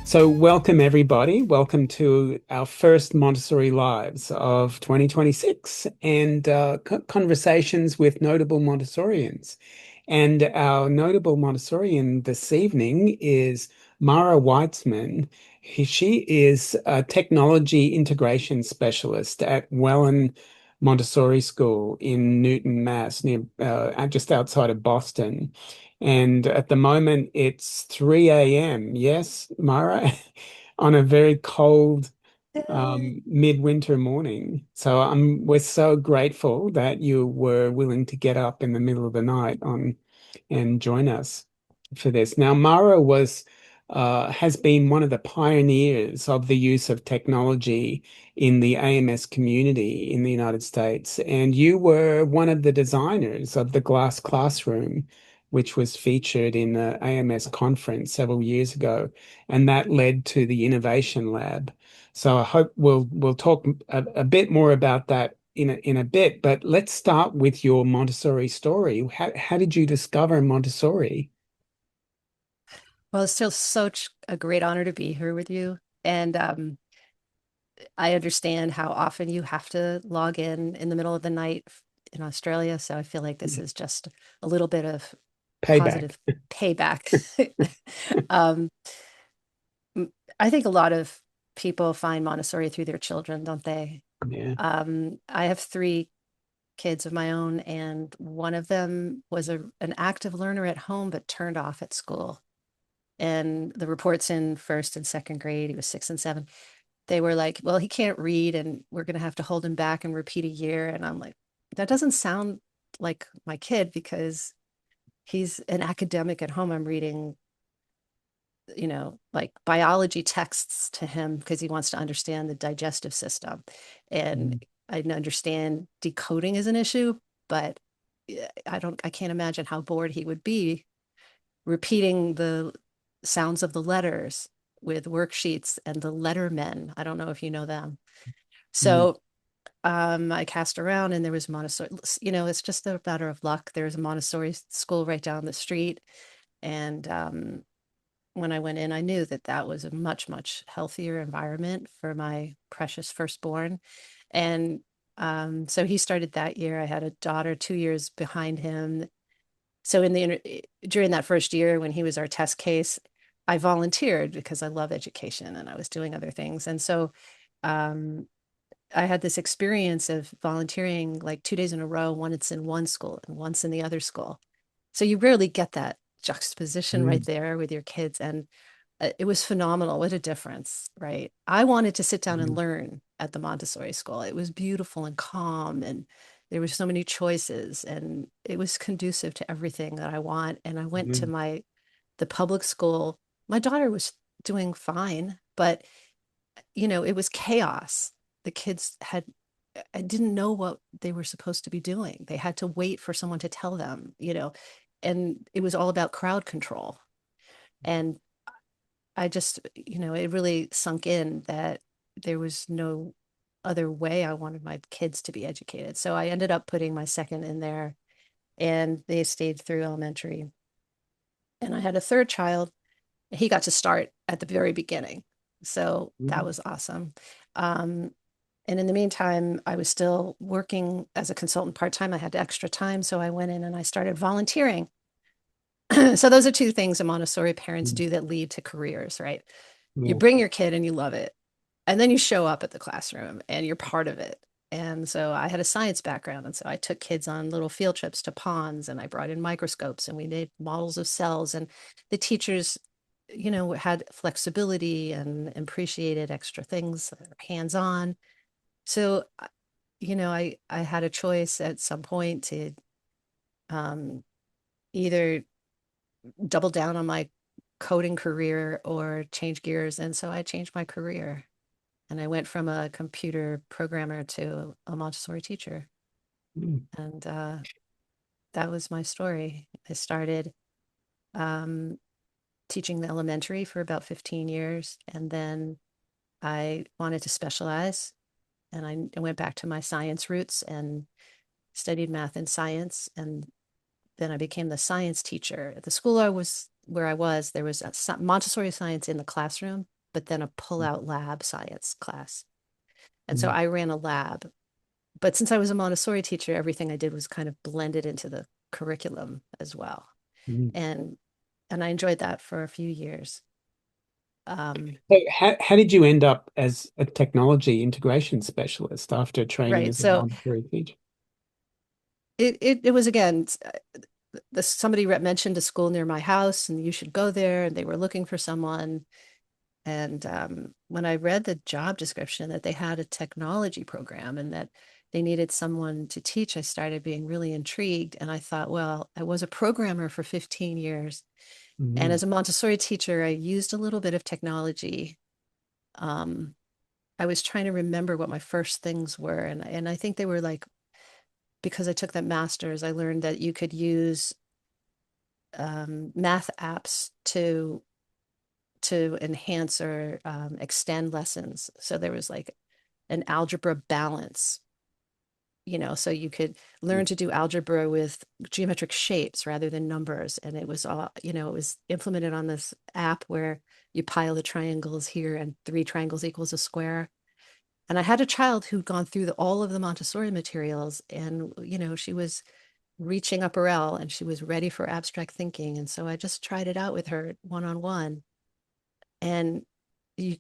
So, welcome everybody. Welcome to our first Montessori Lives of 2026 and conversations with notable Montessorians. And our notable Montessorian this evening is Mara Weitzman. She is a technology integration specialist at Wellan Montessori School in Newton, Mass, near just outside of Boston. And at the moment, it's 3 a.m. Yes, Mara, on a very cold Yay. midwinter morning. So we're so grateful that you were willing to get up in the middle of the night on and join us for this. Now, Mara has been one of the pioneers of the use of technology in the AMS community in the United States, and you were one of the designers of the glass classroom, which was featured in the AMS conference several years ago, and that led to the Innovation Lab. So I hope we'll talk a bit more about that in a bit, but let's start with your Montessori story. How did you discover Montessori? Well, it's still such a great honor to be here with you. And I understand how often you have to log in the middle of the night in Australia. So I feel like this is just a little bit of Payback. positive payback. um, I think a lot of people find Montessori through their children, don't they? Yeah. I have three kids of my own, and one of them was an active learner at home, but turned off at school. And the reports in first and second grade, he was 6 and 7. They were like, well, he can't read, and we're going to have to hold him back and repeat a year. And I'm like, that doesn't sound like my kid because he's an academic at home. I'm reading, like biology texts to him because he wants to understand the digestive system. Mm. And I understand decoding is an issue, but I can't imagine how bored he would be repeating the sounds of the letters with worksheets and the lettermen. I don't know if you know them. Mm. So I cast around and there was Montessori. It's just a matter of luck. There's a Montessori school right down the street. And when I went in, I knew that that was a much, much healthier environment for my precious firstborn. And so he started that year. I had a daughter 2 years behind him. So during that first year when he was our test case, I volunteered because I love education and I was doing other things. And so um, I had this experience of volunteering like 2 days in a row, once in one school and once in the other school. So you rarely get that juxtaposition right Mm. there with your kids. And it was phenomenal. What a difference, right? I wanted to sit down and Mm. learn at the Montessori school. It was beautiful and calm, and there were so many choices, and it was conducive to everything that I want. And I went to Mm. the public school. My daughter was doing fine, but it was chaos. The kids I didn't know what they were supposed to be doing. They had to wait for someone to tell them, and it was all about crowd control. And I just, it really sunk in that there was no other way I wanted my kids to be educated. So I ended up putting my second in there, and they stayed through elementary. And I had a third child. He got to start at the very beginning. So that Mm. was awesome. Um, and in the meantime, I was still working as a consultant part time. I had extra time. So I went in and I started volunteering. So those are two things that Montessori parents Mm. do that lead to careers, right? You Yeah. bring your kid and you love it. And then you show up at the classroom and you're part of it. And so I had a science background. And so I took kids on little field trips to ponds, and I brought in microscopes and we made models of cells. And the teachers, had flexibility and appreciated extra things, hands on. So, I had a choice at some point to um, either double down on my coding career or change gears. And so I changed my career. And I went from a computer programmer to a Montessori teacher. Mm. And that was my story. I started um, teaching the elementary for about 15 years. And then I wanted to specialize. And I went back to my science roots and studied math and science. And then I became the science teacher. At the school where I was, there was a Montessori science in the classroom. but then a pull-out lab science class. And so Mm, I ran a lab. But since I was a Montessori teacher, everything I did was kind of blended into the curriculum as well. mm. And I enjoyed that for a few years. Um, So how did you end up as a technology integration specialist after training right. as a So Montessori teacher? it was again, somebody mentioned a school near my house and you should go there, and they were looking for someone. And when I read the job description that they had a technology program and that they needed someone to teach, I started being really intrigued. And I thought, well, I was a programmer for 15 years. And Mm, as a Montessori teacher, I used a little bit of technology. Um, I was trying to remember what my first things were. And I think they were like, because I took that master's, I learned that you could use math apps to enhance or extend lessons. So there was like an algebra balance, so you could learn to do algebra with geometric shapes rather than numbers. And it was all, it was implemented on this app where you pile the triangles here and three triangles equals a square. And I had a child who'd gone through all of the Montessori materials, and, she was reaching upper L and she was ready for abstract thinking. And so I just tried it out with her one on one. And you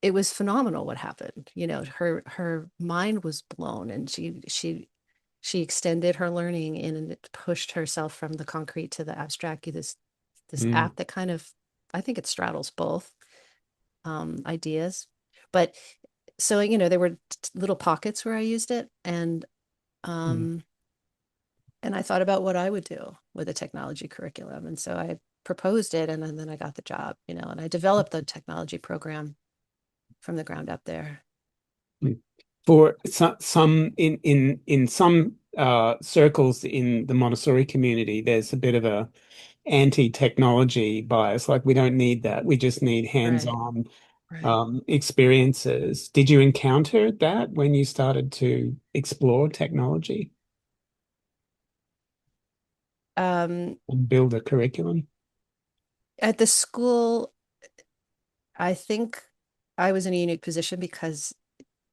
it was phenomenal what happened. Her mind was blown, and she extended her learning and pushed herself from the concrete to the abstract. This mm, app that kind of, I think it straddles both ideas. But so, there were little pockets where I used it, mm, um and I thought about what I would do with a technology curriculum. And so I proposed it, and then I got the job, and I developed the technology program from the ground up there. mm. For some in some circles in the Montessori community, there's a bit of a anti-technology bias. Like we don't need that. We just need Right, hands-on right. experiences. Did you encounter that when you started to explore technology Um, and build a curriculum? at the school, I think I was in a unique position because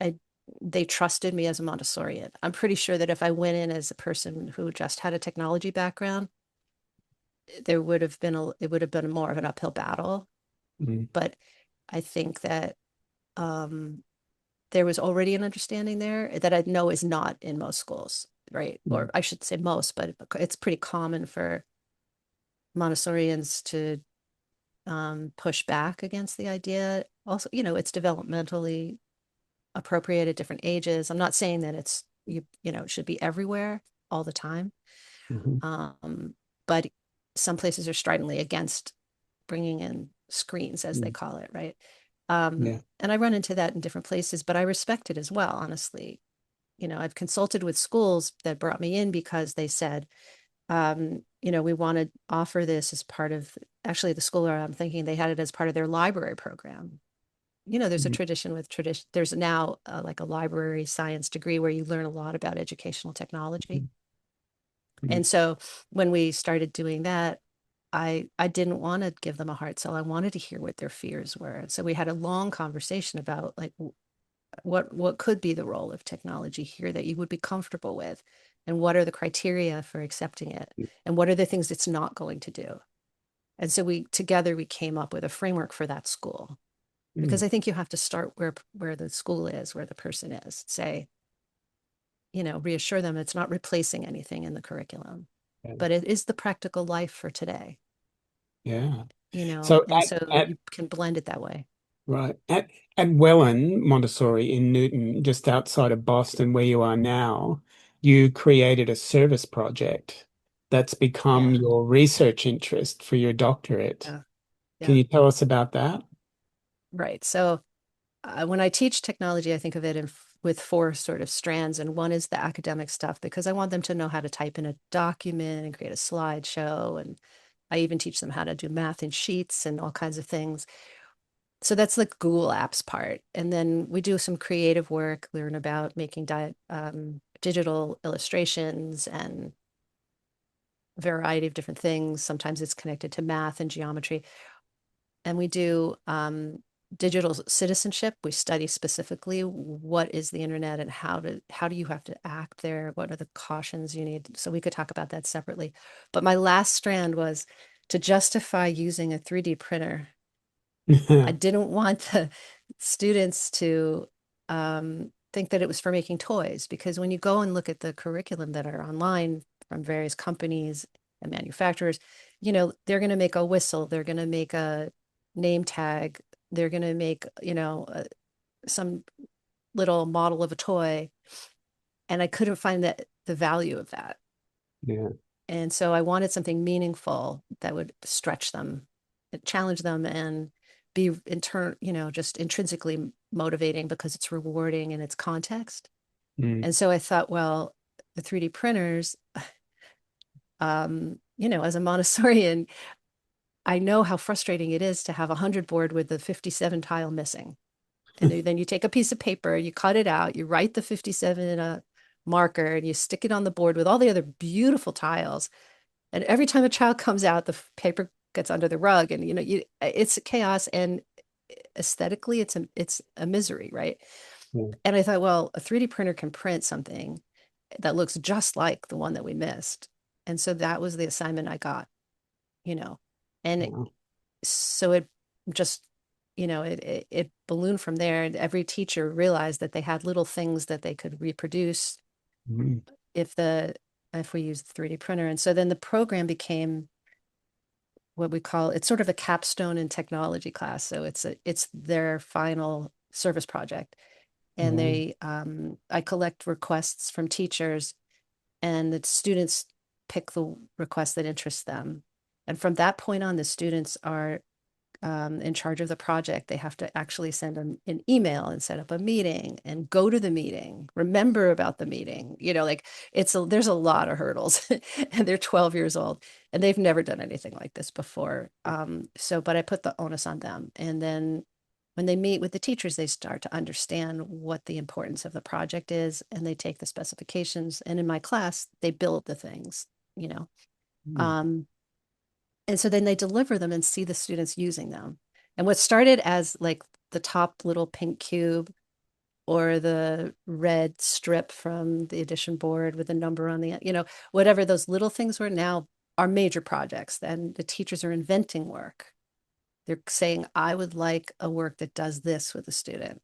I they trusted me as a Montessorian. I'm pretty sure that if I went in as a person who just had a technology background, it would have been more of an uphill battle. Mm, But I think that um, there was already an understanding there that I know is not in most schools, right? mm, Or I should say most, but it's pretty common for Montessorians to push back against the idea. Also, it's developmentally appropriate at different ages. I'm not saying that it should be everywhere all the time. mhm. Um, but some places are stridently against bringing in screens, as they Mm, call it, right? yeah. And I run into that in different places, but I respect it as well, honestly. I've consulted with schools that brought me in because they said, we want to offer this as part of, actually, the school where I'm thinking they had it as part of their library program. There's a Mm, tradition with tradition. There's now like a library science degree where you learn a lot about educational technology. mm, mm, And so when we started doing that, I didn't want to give them a hard sell. I wanted to hear what their fears were. And so we had a long conversation about like what could be the role of technology here that you would be comfortable with, and what are the criteria for accepting it, and what are the things it's not going to do. And so we came up with a framework for that school, because mm, I think you have to start where the school is, where the person is. Say, reassure them it's not replacing anything in the curriculum, yeah. but it is the practical life for today, Yeah. So and so at you can blend it that way. right at Wellan Montessori in Newton, just outside of Boston, where you are now, you created a service project that's become Yeah, your research interest for your doctorate. yeah, Can yeah. you tell us about that? Right. So when I teach technology, I think of it with four sort of strands. And one is the academic stuff, because I want them to know how to type in a document and create a slideshow. And I even teach them how to do math in sheets and all kinds of things. So that's the Google Apps part. And then we do some creative work, learn about making digital illustrations and a variety of different things. Sometimes it's connected to math and geometry. And we do digital citizenship. We study specifically what is the internet and how do you have to act there? What are the cautions you need? So we could talk about that separately. But my last strand was to justify using a 3D printer. I didn't want the students to think that it was for making toys, because when you go and look at the curriculum that are online from various companies and manufacturers, they're going to make a whistle, they're going to make a name tag, they're going to make, some little model of a toy. And I couldn't find the value of that. Yeah. And so I wanted something meaningful that would stretch them, challenge them, and be in turn, just intrinsically motivating because it's rewarding in its context. Mm. And so I thought, well, the 3D printers, as a Montessorian, I know how frustrating it is to have a 100 board with the 57 tile missing. And then you take a piece of paper, you cut it out, you write the 57 in a marker, and you stick it on the board with all the other beautiful tiles. And every time a child comes out, the paper gets under the rug, and it's chaos, and aesthetically it's a misery, right? Yeah. And I thought, well, a 3D printer can print something that looks just like the one that we missed. And so that was the assignment I got, you know. And Wow. so it just, it ballooned from there. And every teacher realized that they had little things that they could reproduce Mm. if the if we use the 3D printer. And so then the program became what we call, it's sort of a capstone in technology class. So it's their final service project. And Yeah. I collect requests from teachers, and the students pick the request that interests them. And from that point on, the students are in charge of the project. They have to actually send an email and set up a meeting and go to the meeting, remember about the meeting. Like there's a lot of hurdles, and they're 12 years old and they've never done anything like this before. But I put the onus on them. And then when they meet with the teachers, they start to understand what the importance of the project is, and they take the specifications. And in my class, they build the things, you know. Mm. Um, and so then they deliver them and see the students using them. And what started as like the top little pink cube or the red strip from the edition board with a number on the, whatever those little things were, now are major projects. And the teachers are inventing work. They're saying, I would like a work that does this with a student,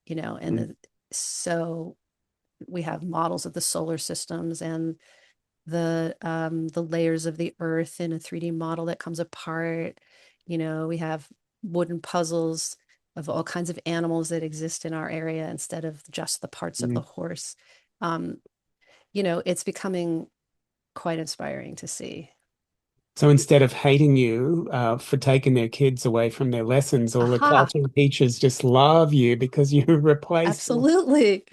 and Mm. so we have models of the solar systems and the layers of the earth in a 3D model that comes apart. We have wooden puzzles of all kinds of animals that exist in our area instead of just the parts of the Mm. horse. Um, it's becoming quite inspiring to see. So instead of hating you for taking their kids away from their lessons, all the Aha, classroom teachers just love you because you replaced them. absolutely.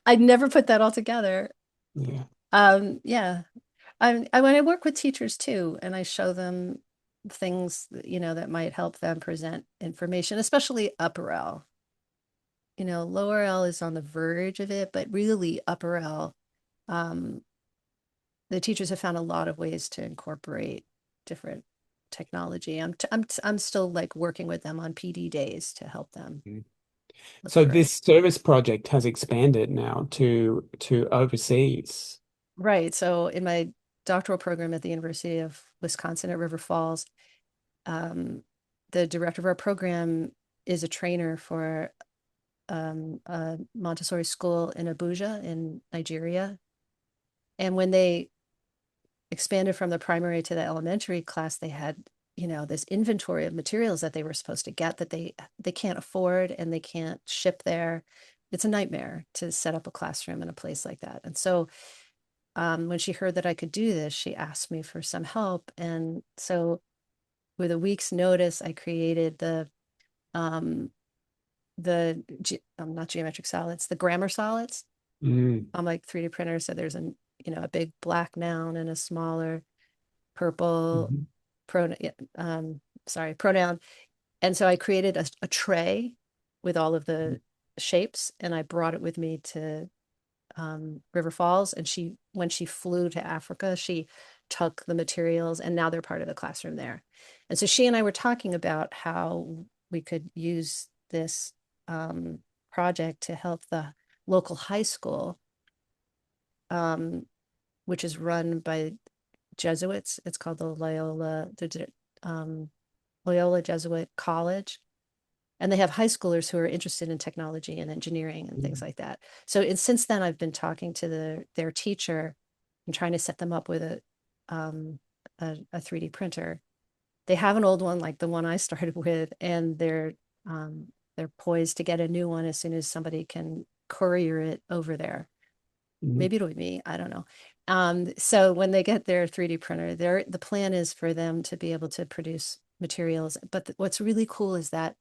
I never put that all together. Yeah. Yeah. When I work with teachers too, and I show them things that might help them present information, especially upper L. Lower L is on the verge of it, but really upper L, um, the teachers have found a lot of ways to incorporate different technology. I'm still like working with them on PD days to help them Mm. look So for it. this service project has expanded now to overseas. Right. So in my doctoral program at the University of Wisconsin at River Falls, um, the director of our program is a trainer for a Montessori school in Abuja in Nigeria. And when they expanded from the primary to the elementary class, they had, this inventory of materials that they were supposed to get that they can't afford and they can't ship there. It's a nightmare to set up a classroom in a place like that. And so when she heard that I could do this, she asked me for some help. And so with a week's notice, I created um, not geometric solids, the grammar solids Mm. on like 3D printer. So there's a big black noun and a smaller purple Mhm. pronoun, pronoun. And so I created a tray with all of the shapes, and I brought it with me to River Falls. And when she flew to Africa, she took the materials, and now they're part of the classroom there. And so she and I were talking about how we could use this um, project to help the local high school, um, which is run by Jesuits. It's called um, Loyola Jesuit College. And they have high schoolers who are interested in technology and engineering and things like that. So since then, I've been talking to their teacher and trying to set them up with a 3D printer. They have an old one like the one I started with, and they're poised to get a new one as soon as somebody can courier it over there. Mhm. Maybe it'll be me. I don't know. So when they get their 3D printer, the plan is for them to be able to produce materials. But what's really cool is that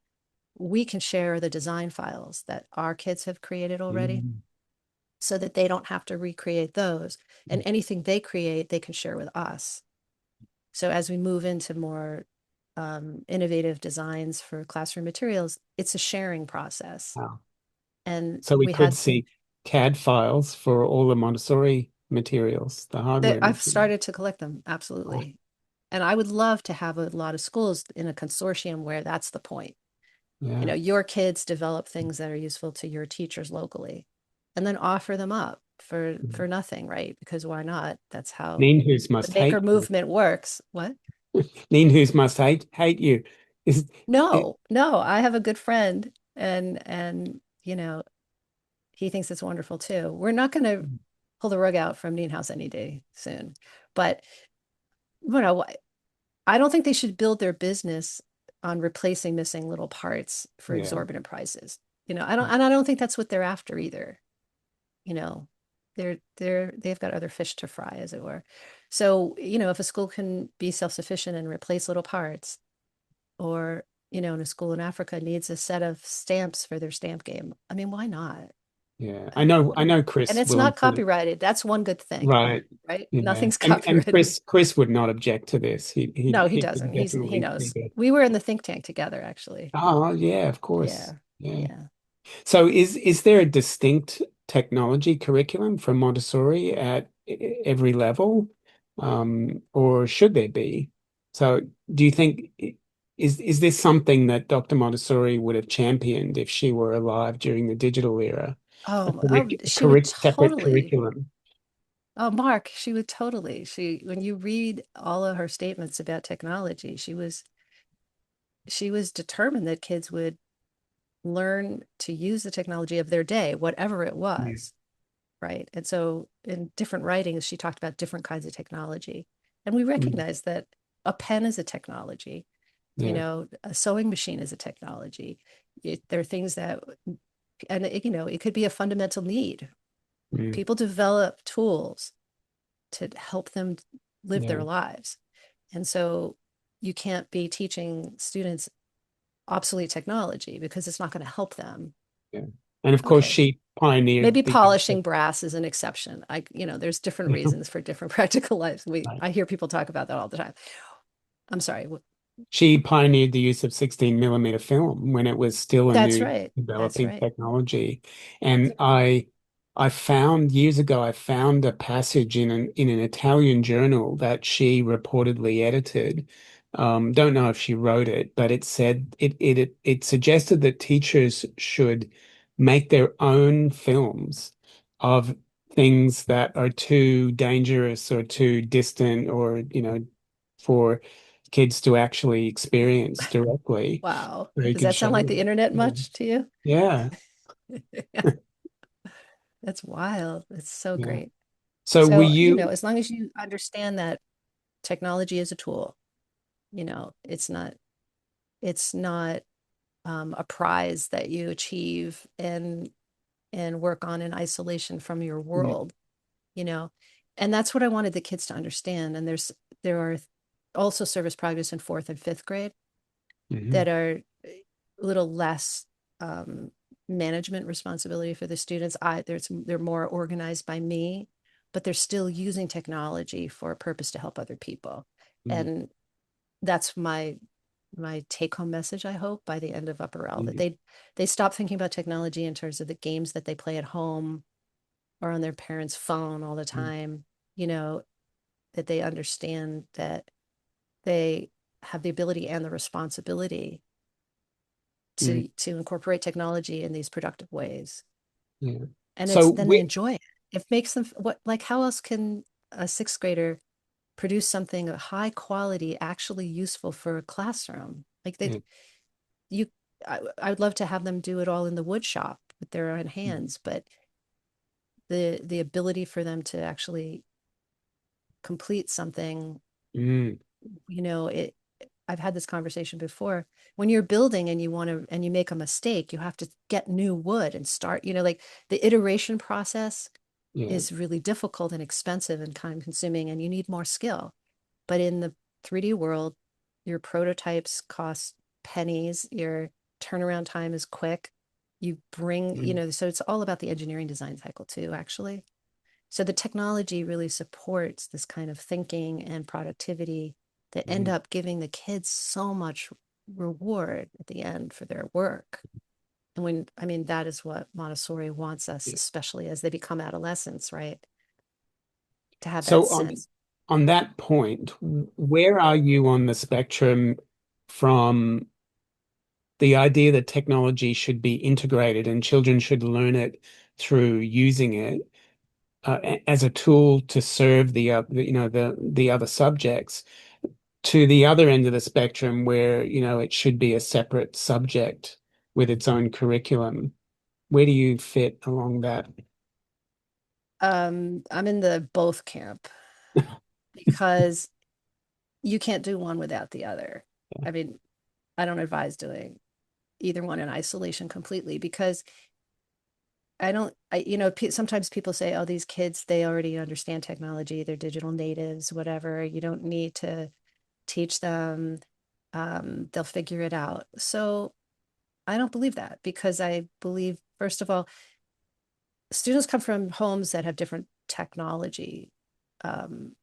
we can share the design files that our kids have created already Mhm. so that they don't have to recreate those. And anything they create, they can share with us. So as we move into more innovative designs for classroom materials, it's a sharing process. Wow. And So we we could had some see CAD files for all the Montessori materials, the that hardware I've materials. started to collect them, Wow. absolutely. And I would love to have a lot of schools in a consortium where that's the point. You Yeah. know, your kids develop things that are useful to your teachers locally and then offer them up for nothing, right? Because why not? That's how Ninjas the must maker hate you. movement works. What? Ninjas must hate you. Is it, No, no, I have a good friend and you know, he thinks it's wonderful too. We're not going to pull the rug out from Neat House any day soon. But you know, I don't think they should build their business on replacing missing little parts for yeah. exorbitant prices. You know, I don't think that's what they're after either. You know, they've got other fish to fry, as it were. So, you know, if a school can be self-sufficient and replace little parts, or, you know, in a school in Africa needs a set of stamps for their stamp game, I mean, why not? Yeah. Uh, I know And Chris it's will not employ. copyrighted. That's one good thing, Right. right? Yeah. Nothing's And copyrighted. Chris would not object to this. No, he He would doesn't. He definitely knows. think it. We were in the think tank together, actually. Oh, yeah, of course. Yeah. Yeah. Yeah. So is there a distinct technology curriculum for Montessori at every level? Or should there be? So do you think is this something that Dr. Montessori would have championed if she were alive during the digital era? A She would separate totally. curriculum. Oh, Mark, she would totally. When you read all of her statements about technology, she was determined that kids would learn to use the technology of their day, whatever it Yeah. was, right? And so in different writings, she talked about different kinds of technology. And we Mm. recognize that a pen is a technology, you Yeah. know, a sewing machine is a technology. There are things that, and you know, it could be a fundamental need. Mm. People develop tools to help them live Yeah. their lives. And so you can't be teaching students obsolete technology because it's not going to help them. Yeah. And of course, Okay. she pioneered Maybe the use of. polishing brass is an exception. You know, there's different reasons for different practical lives. Right. I hear people talk about that all the time. I'm sorry. She pioneered the use of 16 millimeter film when it was still a That's new right. That's developing right. technology. And I found years ago, I found a passage in an Italian journal that she reportedly edited. Don't know if she wrote it, but it said it suggested that teachers should make their own films of things that are too dangerous or too distant or, for kids to actually experience directly. Wow. So you Does can that show sound like the them. internet Yeah. much to you? Yeah. That's wild. It's so Yeah. great. So were So, you know, you, as long as you understand that technology is a tool, you know, it's not a prize that you achieve and work on in isolation from your yeah. world, you know. And that's what I wanted the kids to understand. And there are also service projects in fourth and fifth grade Hmm. that are a little less um, management responsibility for the students. They're more organized by me, but they're still using technology for a purpose to help other people. And that's my take home message, I hope, by the end of Upper L, that they stop thinking about technology in terms of the games that they play at home or on their parents' phone all the time, you know, that they understand that they have the ability and the responsibility Mm, to incorporate technology in these productive ways. yeah. And So it's then they we, enjoy it. It makes them what like how else can a sixth grader produce something of high quality, actually useful for a classroom? Like they yeah. you I would love to have them do it all in the wood shop with their own Mm, hands, but the ability for them to actually complete something, mm, you know, it I've had this conversation before. When you're building and you want to and you make a mistake, you have to get new wood and start, like the iteration process yeah. is really difficult and expensive and time consuming, and you need more skill. But in the 3D world, your prototypes cost pennies, your turnaround time is quick. You bring, Mm, so it's all about the engineering design cycle too, actually. So the technology really supports this kind of thinking and productivity that end mm, up giving the kids so much reward at the end for their work. And I mean, that is what Montessori wants us, yeah. especially as they become adolescents, right? To have that So sense. on that point, where are you on the spectrum from the idea that technology should be integrated and children should learn it through using it as a tool to serve the other subjects, to the other end of the spectrum where, it should be a separate subject with its own curriculum? Where do you fit along that? I'm in the both camp because you can't do one without the other. I mean, I don't advise doing either one in isolation completely because I don't, sometimes people say, oh, these kids, they already understand technology, they're digital natives, whatever. You don't need to teach them, they'll figure it out. So I don't believe that because I believe, first of all, students come from homes that have different technology um,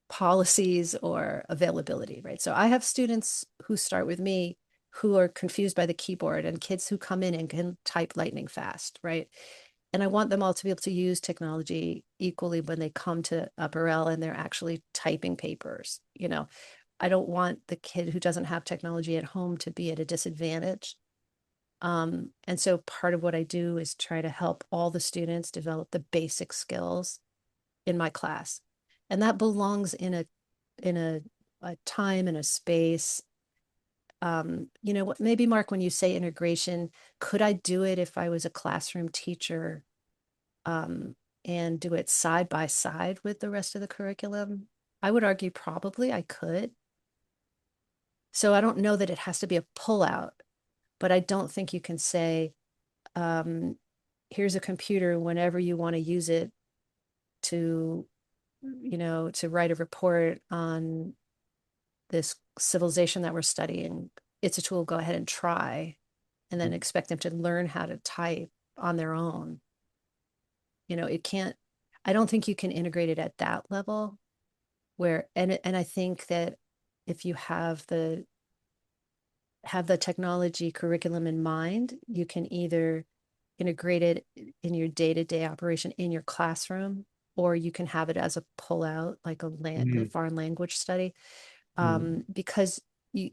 policies or availability, right? So I have students who start with me who are confused by the keyboard and kids who come in and can type lightning fast, right? And I want them all to be able to use technology equally when they come to Upper L and they're actually typing papers. I don't want the kid who doesn't have technology at home to be at a disadvantage. And so part of what I do is try to help all the students develop the basic skills in my class. And that belongs in a time and a space. What maybe Mark, when you say integration, could I do it if I was a classroom teacher, um, and do it side by side with the rest of the curriculum? I would argue probably I could. So I don't know that it has to be a pullout, but I don't think you can say, um, here's a computer whenever you want to use it to, to write a report on this civilization that we're studying. It's a tool, go ahead and try, and then expect them to learn how to type on their own. It can't, I don't think you can integrate it at that level and I think that if you have the technology curriculum in mind, you can either integrate it in your day-to-day operation in your classroom, or you can have it as a pullout, like a Mm, foreign language study, mm, because you,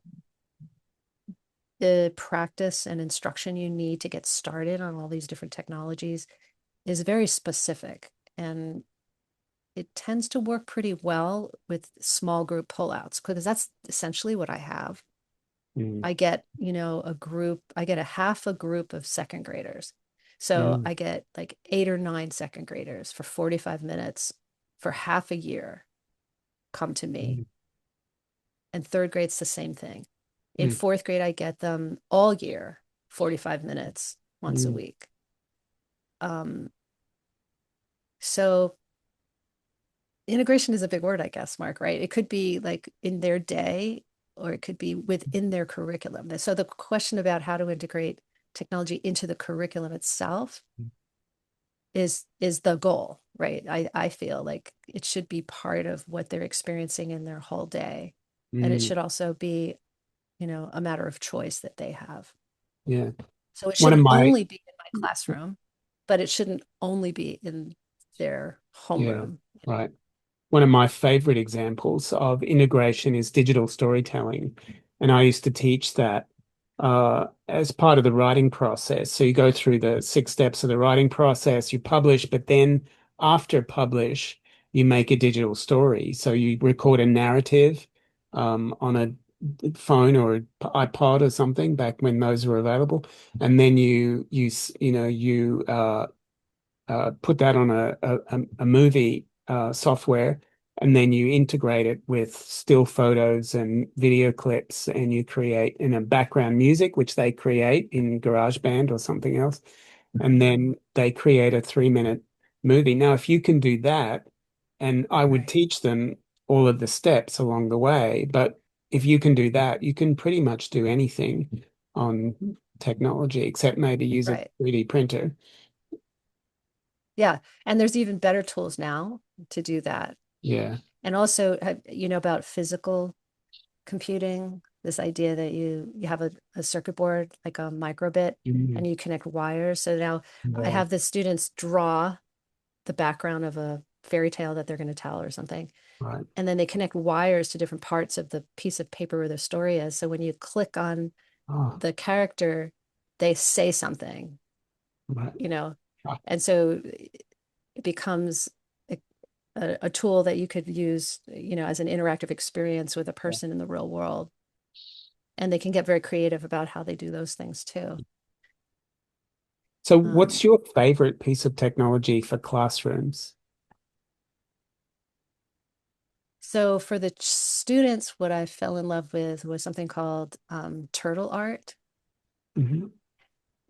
the practice and instruction you need to get started on all these different technologies is very specific, and it tends to work pretty well with small group pullouts because that's essentially what I have. mm, I get, I get a half a group of second graders. So mm, I get like 8 or 9 second graders for 45 minutes for half a year come to me. mm, And third grade's the same thing. In mm, fourth grade, I get them all year, 45 minutes once a mm, week. Um, so integration is a big word, I guess, Mark, right? It could be like in their day, or it could be within their curriculum. So the question about how to integrate technology into the curriculum itself is the goal, right? I feel like it should be part of what they're experiencing in their whole day. And it mm. should also be, a matter of choice that they have. Yeah. So it One of shouldn't my, only be in my classroom, but it shouldn't only be in their yeah, homeroom. right. One of my favorite examples of integration is digital storytelling. And I used to teach that. as part of the writing process. So you go through the 6 steps of the writing process, you publish, but then after publish, you make a digital story. So you record a narrative on a phone or an iPod or something back when those were available, and then you put that on a movie software, and then you integrate it with still photos and video clips, and you create in a background music, which they create in GarageBand or something else, and then they create a 3-minute movie. Now, if you can do that, and I would teach them all of the steps along the way, but if you can do that, you can pretty much do anything on technology, except maybe use a Right. 3D printer. Yeah. And there's even better tools now to do that. Yeah. And also, you know about physical computing, this idea that you have a circuit board, like a microbit, Mhm. and you connect wires. So now I Yeah. have the students draw the background of a fairy tale that they're going to tell or something. Right. And then they connect wires to different parts of the piece of paper where the story is. So when you click on Oh, the character, they say something, right. you know, Ah, and so it becomes a tool that you could use, you know, as an interactive experience with a yeah. person in the real world. And they can get very creative about how they do those things too. So, Um, what's your favorite piece of technology for classrooms? so for the students, what I fell in love with was something called turtle art, Hmm.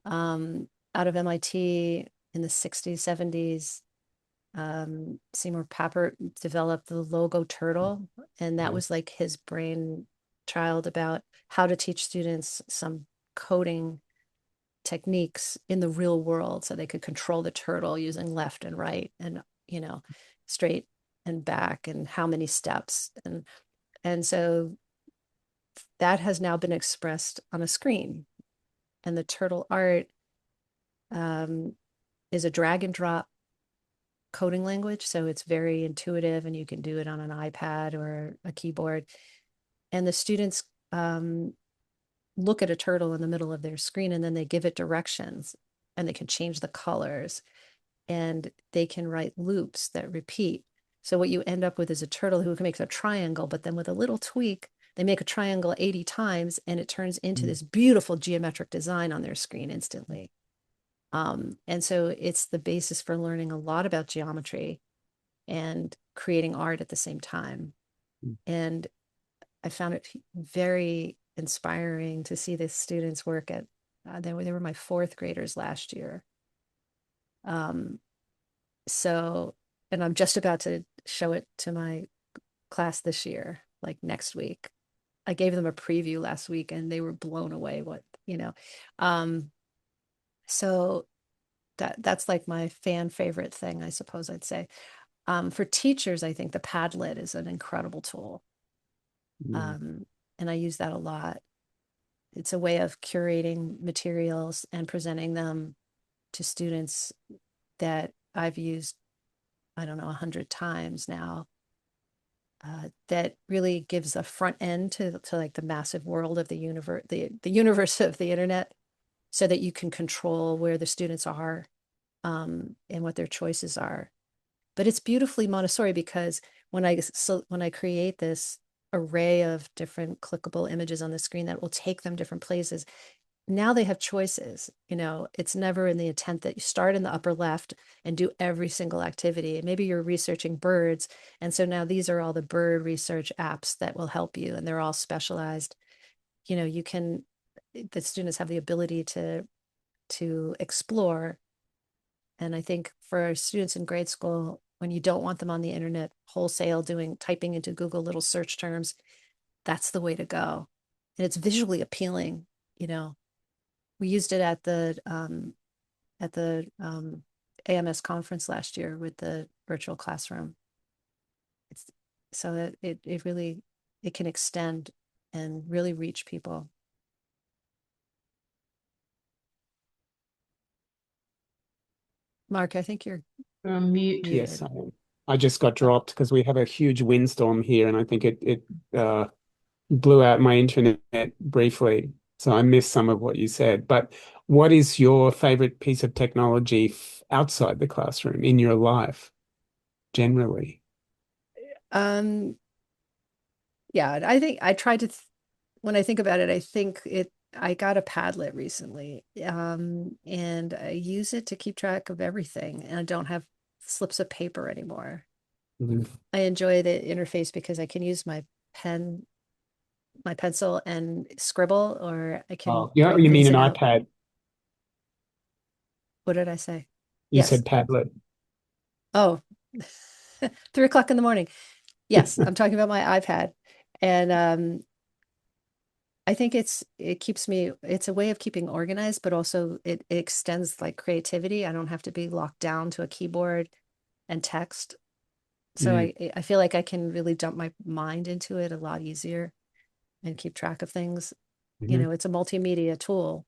out of MIT in the 60s, 70s. Seymour Papert developed the logo turtle, and that Yeah. was like his brain child about how to teach students some coding techniques in the real world so they could control the turtle using left and right and, you know, straight and back and how many steps. And so that has now been expressed on a screen. And the turtle art um, is a drag and drop coding language. So it's very intuitive and you can do it on an iPad or a keyboard. And the students look at a turtle in the middle of their screen and then they give it directions and they can change the colors and they can write loops that repeat. So what you end up with is a turtle who makes a triangle, but then with a little tweak, they make a triangle 80 times and it turns into Mm. this beautiful geometric design on their screen instantly. And so it's the basis for learning a lot about geometry and creating art at the same time. And I found it very inspiring to see the students work at, they were my fourth graders last year. Um, so, and I'm just about to show it to my class this year, like next week. I gave them a preview last week and they were blown away what, you know. Um, so that's like my fan favorite thing, I suppose I'd say. For teachers, I think the Padlet is an incredible tool. Mm. Um, and I use that a lot. It's a way of curating materials and presenting them to students that I've used, I don't know, 100 times now. That really gives a front end to like the massive world of the universe, the universe of the internet, so that you can control where the students are and what their choices are. But it's beautifully Montessori because when I create this array of different clickable images on the screen that will take them different places, now they have choices. You know, it's never in the intent that you start in the upper left and do every single activity. And maybe you're researching birds. And so now these are all the bird research apps that will help you, and they're all specialized. You know, the students have the ability to explore. And I think for students in grade school, when you don't want them on the internet wholesale doing typing into Google little search terms, that's the way to go. And it's visually appealing, you know. We used it at the AMS conference last year with the virtual classroom. It's so that it really it can extend and really reach people. Mark, I think you're Mute. Yes, muted. I am. I just got Oh, dropped because we have a huge windstorm here, and I think it blew out my internet briefly. So I missed some of what you said. But what is your favorite piece of technology outside the classroom in your life generally? Um, yeah, and I think I tried to, when I think about it, I think I got a Padlet recently, and I use it to keep track of everything, and I don't have slips of paper anymore. Mhm. I enjoy the interface because I can use pen, my pencil and scribble, or I can Oh, yeah, write you mean things an out. iPad? What did I say? You Yes. said Padlet. Oh, 3 o'clock in the morning. Yes, I'm talking about my iPad. And I think it keeps me, it's a way of keeping organized, but also it extends like creativity. I don't have to be locked down to a keyboard and text. So Mm. I feel like I can really dump my mind into it a lot easier and keep track of things. You Mhm. know, it's a multimedia tool,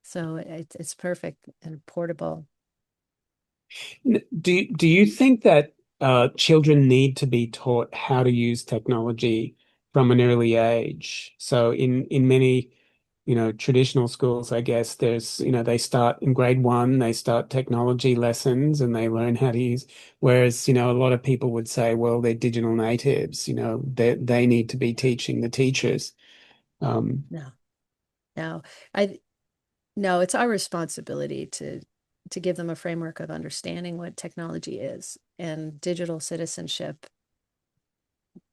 so it's perfect and portable. Do you think that children need to be taught how to use technology from an early age? So in many, traditional schools, I guess they start in grade one, they start technology lessons and they learn how to use. Whereas, a lot of people would say, well, they're digital natives, they need to be teaching the teachers. Um, No, no, I no, it's our responsibility to give them a framework of understanding what technology is, and digital citizenship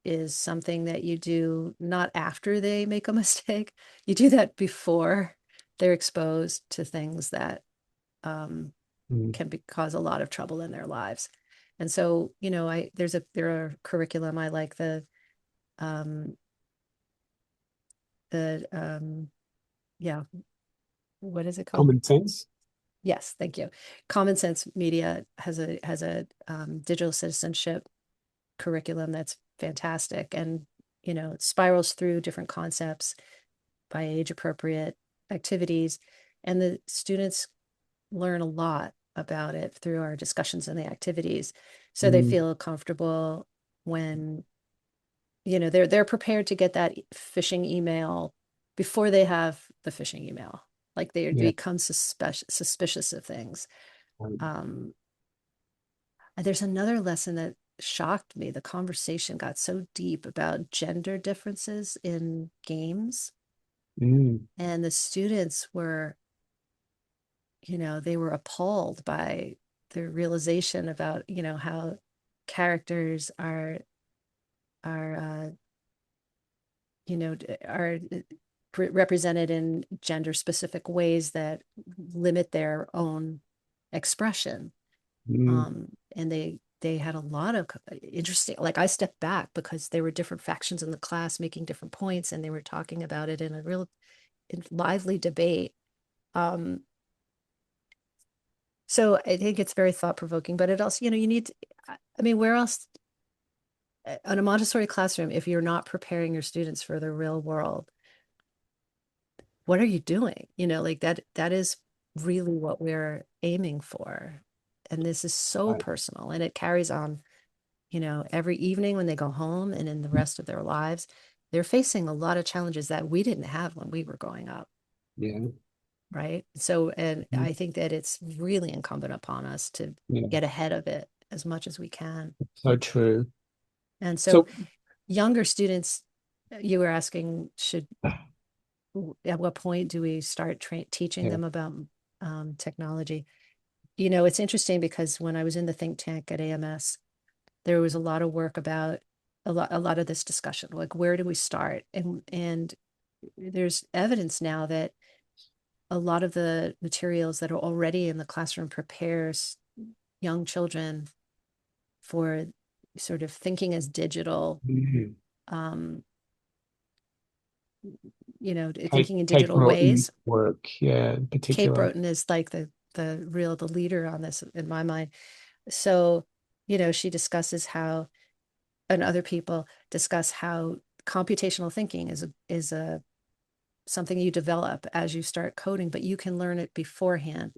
is something that you do not after they make a mistake. You do that before they're exposed to things that um, mm, cause a lot of trouble in their lives. And so, there are curriculum. I like um, the yeah, what is it called? Common sense. Yes, thank you. Common Sense Media has a digital citizenship curriculum that's fantastic, and it spirals through different concepts by age appropriate activities, and the students learn a lot about it through our discussions and the activities, so they Mm, feel comfortable when they're prepared to get that phishing email before they have the phishing email, like they yeah. become suspicious of things. Um, um, there's another lesson that shocked me. The conversation got so deep about gender differences in games, mm, and the students were, they were appalled by the realization about, how characters are are represented in gender specific ways that limit their own expression. mm, And they had a lot of interesting, like I stepped back because there were different factions in the class making different points, and they were talking about it in a real lively debate. um so I think it's very thought provoking, but it also, you need to, I mean, where else in a Montessori classroom, if you're not preparing your students for the real world, what are you doing? Like that is really what we're aiming for. And this is so right. personal, and it carries on, every evening when they go home and in the rest of their lives. They're facing a lot of challenges that we didn't have when we were growing up, Yeah. right? So, and Mm, I think that it's really incumbent upon us to yeah. get ahead of it as much as we can. So true. And so So, younger students, you were asking, at what point do we start teaching yeah. them about technology? It's interesting because when I was in the think tank at AMS, there was a lot of work about a lot of this discussion, like where do we start? And there's evidence now that a lot of the materials that are already in the classroom prepares young children for sort of thinking as digital, Mhm. um, Kate, thinking in Kate digital Broughton ways. work, yeah, in Kate particular. Broughton is like the leader on this in my mind. So, she discusses how, and other people discuss how computational thinking is a something you develop as you start coding, but you can learn it beforehand.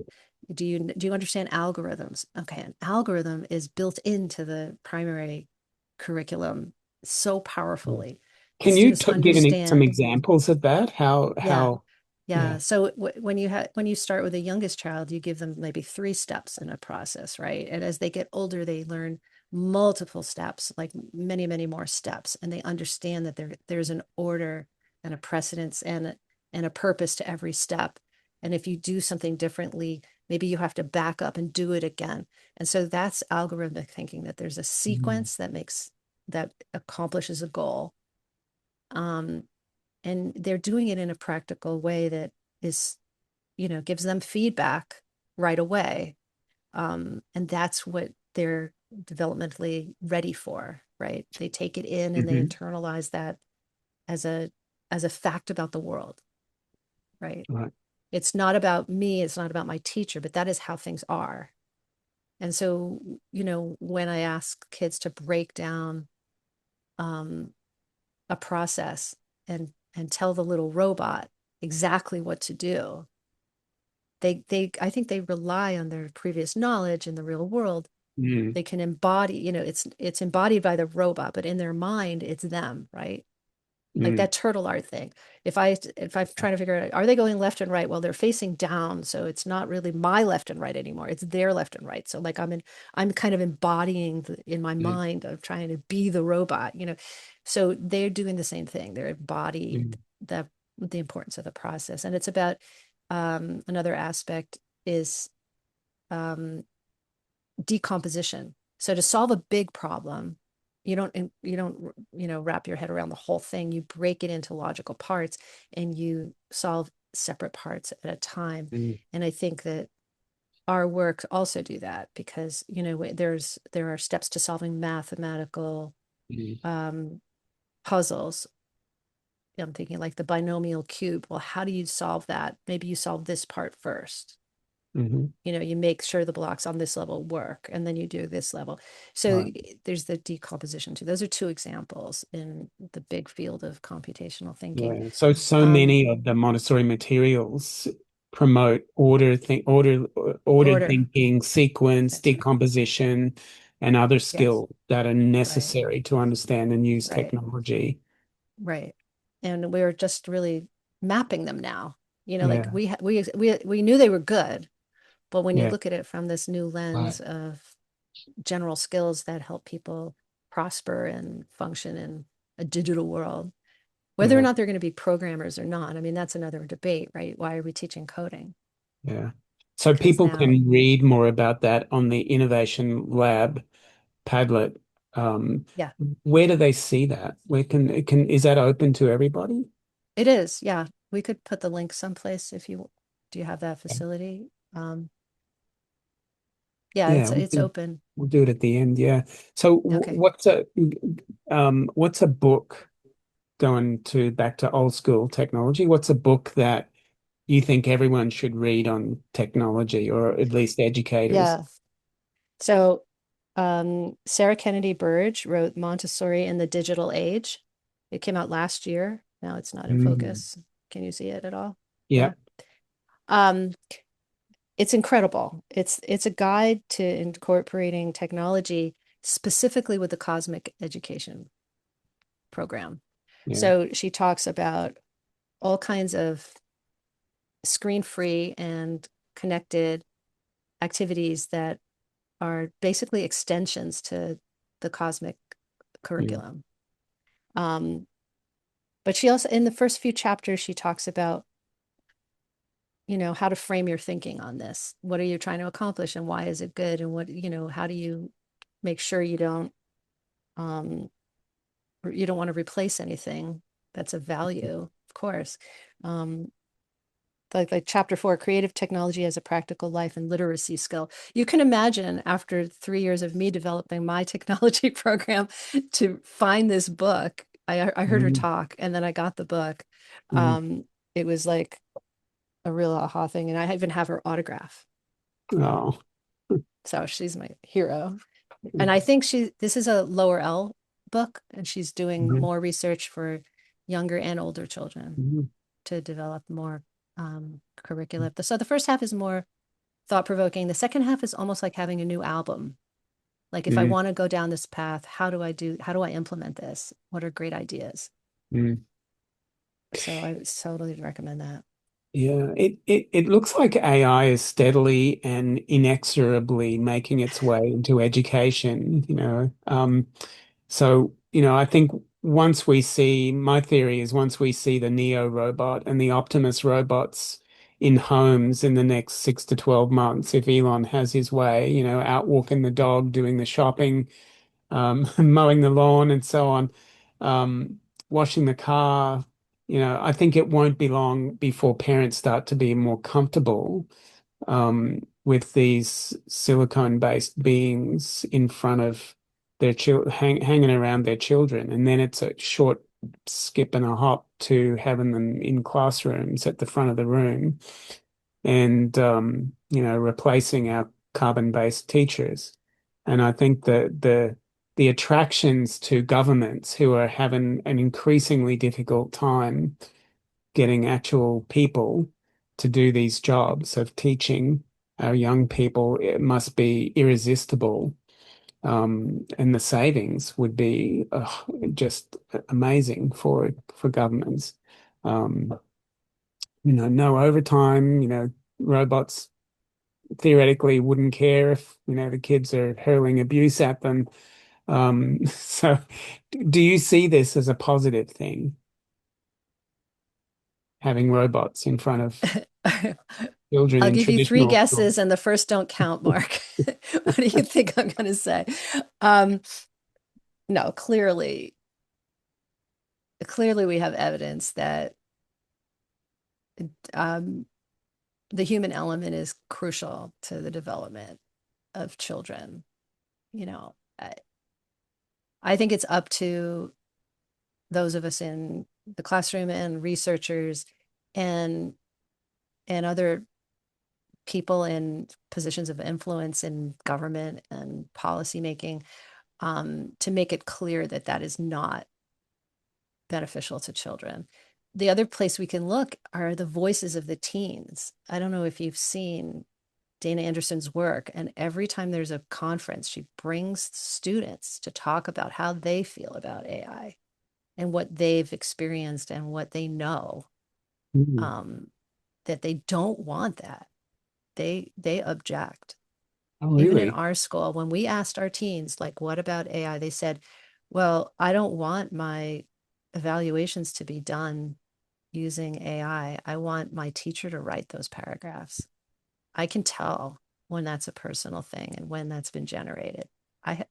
Do you understand algorithms? Okay, an algorithm is built into the primary curriculum so Yeah. powerfully. Can you students give some understand. examples of that? Yeah. Yeah. Yeah. So when you start with the youngest child, you give them maybe 3 steps in a process, right? And as they get older, they learn multiple steps, like many, many more steps, and they understand that there's an order and a precedence and a purpose to every step. And if you do something differently, maybe you have to back up and do it again. And so that's algorithmic thinking, that there's a Mm, sequence that accomplishes a goal. Um, and they're doing it in a practical way that is, gives them feedback right away. And that's what they're developmentally ready for, right? They take it in and they mhm. internalize that as a as a fact about the world, right? Right. It's not about me, it's not about my teacher, but that is how things are. And so, when I ask kids to break down um, a process and tell the little robot exactly what to do, they I think they rely on their previous knowledge in the real world. Mm, They can embody, it's embodied by the robot, but in their mind it's them, right? Like mm, that turtle art thing. If I'm trying to figure out, are they going left and right? Well, they're facing down, so it's not really my left and right anymore, it's their left and right. So like I'm kind of embodying in my yeah, mind of trying to be the robot, so they're doing the same thing. They're embodied mm, the importance of the process. And it's about another aspect is um decomposition. So to solve a big problem, you don't wrap your head around the whole thing. You break it into logical parts and you solve separate parts at a time. mm, And I think that our work also do that, because there are steps to solving mathematical mm, um, puzzles. I'm thinking like the binomial cube. Well, how do you solve that? Maybe you solve this part first. mhm. You make sure the blocks on this level work, and then you do this level. So Right. there's the decomposition too. Those are two examples in the big field of computational thinking. Yeah. So um many of the Montessori materials promote ordered Order. thinking, sequence, That's right. decomposition, and other Yes. skills that are Right. necessary to understand and use Right. technology. Right. And we're just really mapping them now. Like Yeah. we knew they were good, but when you Yeah. look at it from this new Right. lens of general skills that help people prosper and function in a digital world, whether or Yeah. not they're going to be programmers or not, I mean, that's another debate, right? Why are we teaching coding? Yeah. So Because people now, can read more about that on the Innovation Lab Padlet. Um, yeah, where do they see that? Where is that open to everybody? it is. Yeah, we could put the link someplace if you do. You have that facility? Yeah, Yeah, it's open. we'll do it at the end. Yeah. So Okay. what's a book going to back to old school technology? What's a book that you think everyone should read on technology, or at least educators? Yeah. So, Sarah Kennedy Burge wrote Montessori in the Digital Age. It came out last year. Now it's not in Mm, focus. Can you see it at all? yeah. No. Um, it's incredible. It's a guide to incorporating technology specifically with the cosmic education program. Yeah. So she talks about all kinds of screen-free and connected activities that are basically extensions to the cosmic Mm, curriculum. Um, but she also, in the first few chapters, she talks about, how to frame your thinking on this. What are you trying to accomplish and why is it good? And how do you make sure um, you don't want to replace anything that's of value, of course. Um, like chapter 4, creative technology as a practical life and literacy skill. You can imagine, after 3 years of me developing my technology program, to find this book. I heard her mm, talk and then I got the book. mm. um it was like a real aha thing, and I even have her autograph. Oh. So she's my hero. And I think this is a lower L book, and she's doing Mhm. more research for younger and older children Mhm. to develop more curricula. So the first half is more thought provoking. The second half is almost like having a new album. Like, if I Mm, want to go down this path, how do I implement this? What are great ideas? Mm. So I would totally recommend that. Yeah, it looks like AI is steadily and inexorably making its way into education, you know. So, you know, I think my theory is once we see the Neo robot and the Optimus robots in homes in the next 6 to 12 months, if Elon has his way, you know, out walking the dog, doing the shopping, mowing the lawn and so on, washing the car, you know, I think it won't be long before parents start to be more comfortable with these silicone-based beings in front of their hanging around their children. And then it's a short skip and a hop to having them in classrooms at the front of the room and, you know, replacing our carbon-based teachers. And I think that the attractions to governments who are having an increasingly difficult time getting actual people to do these jobs of teaching our young people, it must be irresistible. And the savings would be just amazing for governments. Um, you know, no overtime, you know, robots theoretically wouldn't care if, you know, the kids are hurling abuse at them. So do you see this as a positive thing, having robots in front of children I'll in give you three traditional schools? guesses, and the first don't count, Mark. What do you think I'm going to say? Um, no, clearly we have evidence that um, the human element is crucial to the development of children. You know, I think it's up to those of us in the classroom and researchers and other people in positions of influence in government and policymaking to make it clear that that is not beneficial to children. The other place we can look are the voices of the teens. I don't know if you've seen Dana Anderson's work, and every time there's a conference, she brings students to talk about how they feel about AI and what they've experienced and what they know. Mm. Um, that they don't want that. They object. Oh, Even in really? our school, when we asked our teens, like, what about AI? They said, well, I don't want my evaluations to be done using AI. I want my teacher to write those paragraphs. I can tell when that's a personal thing and when that's been generated.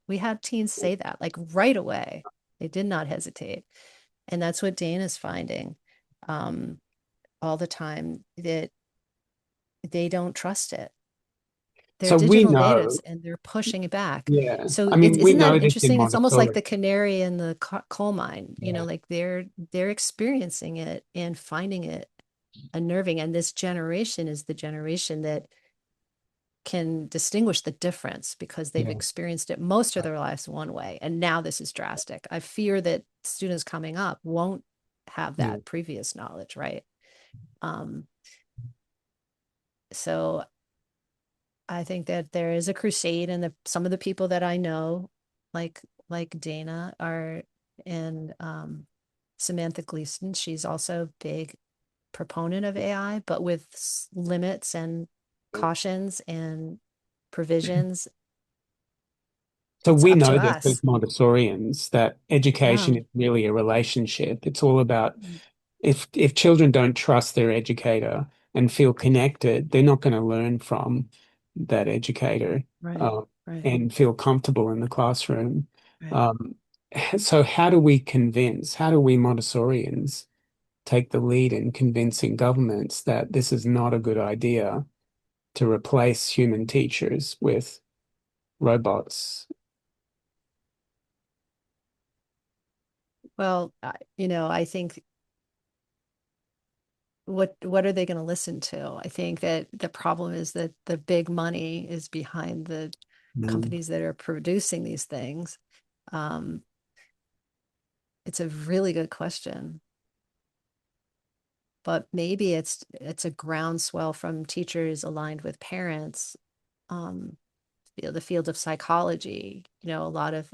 We had teens say that like right away. They did not hesitate. And that's what Dana's finding um, all the time, that they don't trust it. They're So we digital know, natives and they're pushing it back. yeah. So I mean, we isn't that know this in interesting? It's almost like Montessori. the canary in the coal mine, you know, Yeah, like they're experiencing it and finding it unnerving. And this generation is the generation that can distinguish the difference because they've yeah, experienced it most of their lives one way. And now this is drastic. I fear that students coming up won't have yeah. that previous knowledge, right? Um, so I think that there is a crusade, and some of the people that I know, like Dana, are and Samantha Gleason. She's also a big proponent of AI, but with limits and cautions and provisions. So It's we up to know this as us. Montessorians that Yeah. education is really a relationship. It's all about if children don't trust their educator and feel connected, they're not going to learn from that educator Right. uh, Right. and feel comfortable in the classroom. Right. Um, so how do we Montessorians take the lead in convincing governments that this is not a good idea to replace human teachers with robots? Well, I think what are they going to listen to? I think that the problem is that the big money is behind the Mm. companies that are producing these things. Um, it's a really good question, but maybe it's a groundswell from teachers aligned with parents. Um, the field of psychology, a lot of,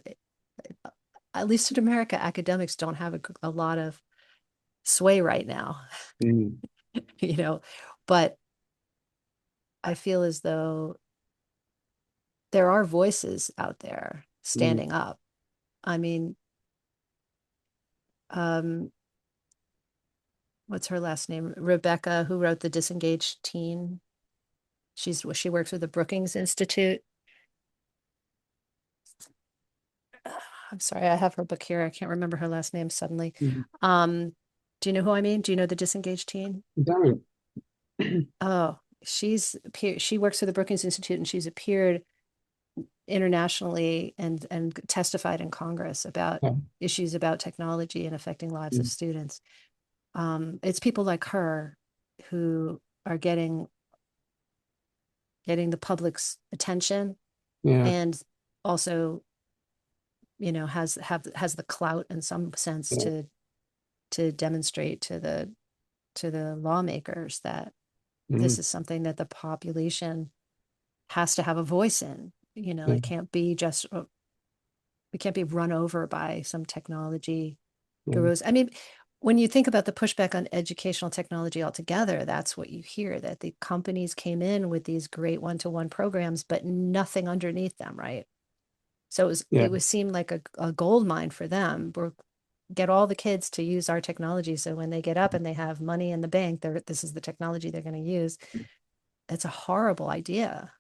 at least in America, academics don't have a lot of sway right now, mm, you know, but I feel as though there are voices out there mm, standing up. I mean, um, what's her last name? Rebecca, who wrote The Disengaged Teen. She works with the Brookings Institute. I'm sorry, I have her book here. I can't remember her last name suddenly. mm. Um, do you know who I mean? Do you know The Disengaged Teen? Don't. Oh, she works for the Brookings Institute, and she's appeared internationally and testified in Congress about Yeah. issues about technology and affecting lives of Mm, students. It's people like her who are getting the public's attention, yeah. and also, has the clout in some sense Yeah. to demonstrate to the lawmakers that Mm, this is something that the population has to have a voice in. yeah. It can't be just we can't be run over by some technology Yeah. gurus. I mean, when you think about the pushback on educational technology altogether, that's what you hear, that the companies came in with these great one-to-one programs, but nothing underneath them, right? So Yeah. it was seemed like a gold mine for them. We're get all the kids to use our technology. So when they get up and they have money in the bank, this is the technology they're going to use. It's a horrible idea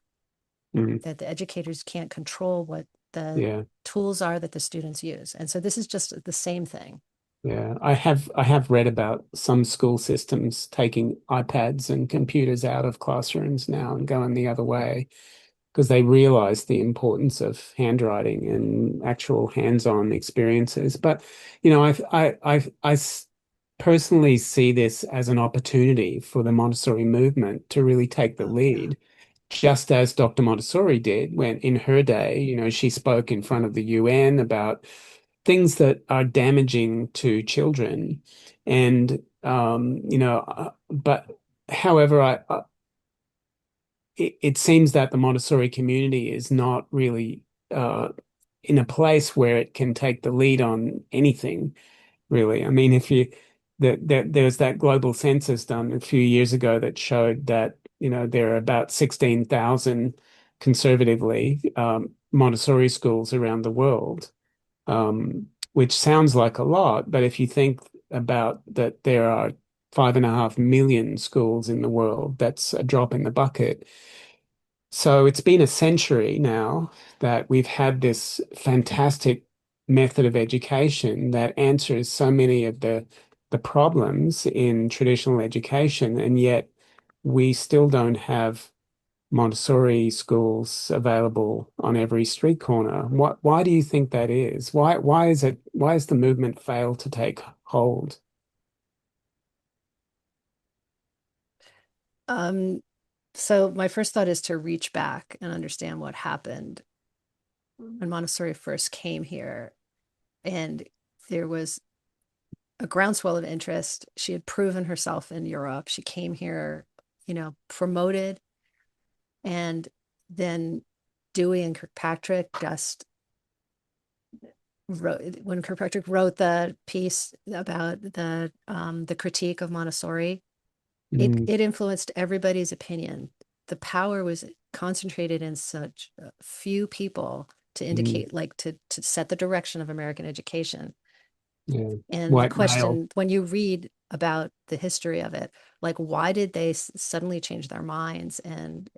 Mm, that the educators can't control what the yeah. tools are that the students use. And so this is just the same thing. Yeah. I have read about some school systems taking iPads and computers out of classrooms now and going the other way because they realize the importance of handwriting and actual hands-on experiences. But personally see this as an opportunity for the Montessori movement to really take the Oh yeah. lead, just as Dr. Montessori did when in her day, she spoke in front of the UN about things that are damaging to children. And but however, it seems that the Montessori community is not really in a place where it can take the lead on anything, really. I mean, if you there was that global census done a few years ago that showed that, there are about 16,000 conservatively Montessori schools around the world, which sounds like a lot, but if you think about that there are 5.5 million schools in the world, that's a drop in the bucket. So it's been a century now that we've had this fantastic method of education that answers so many of the problems in traditional education, and yet we still don't have Montessori schools available on every street corner. Why do you think that is? Why has the movement failed to take hold? Um, so my first thought is to reach back and understand what happened when Montessori first came here. And there was a groundswell of interest. She had proven herself in Europe. She came here, promoted, and then Dewey and Kirkpatrick just when Kirkpatrick wrote the piece about the critique of Montessori, Mm, it influenced everybody's opinion. The power was concentrated in such few people to mm, indicate, like to set the direction of American education. yeah. And the White male. question, when you read about the history of it, like why did they suddenly change their minds? And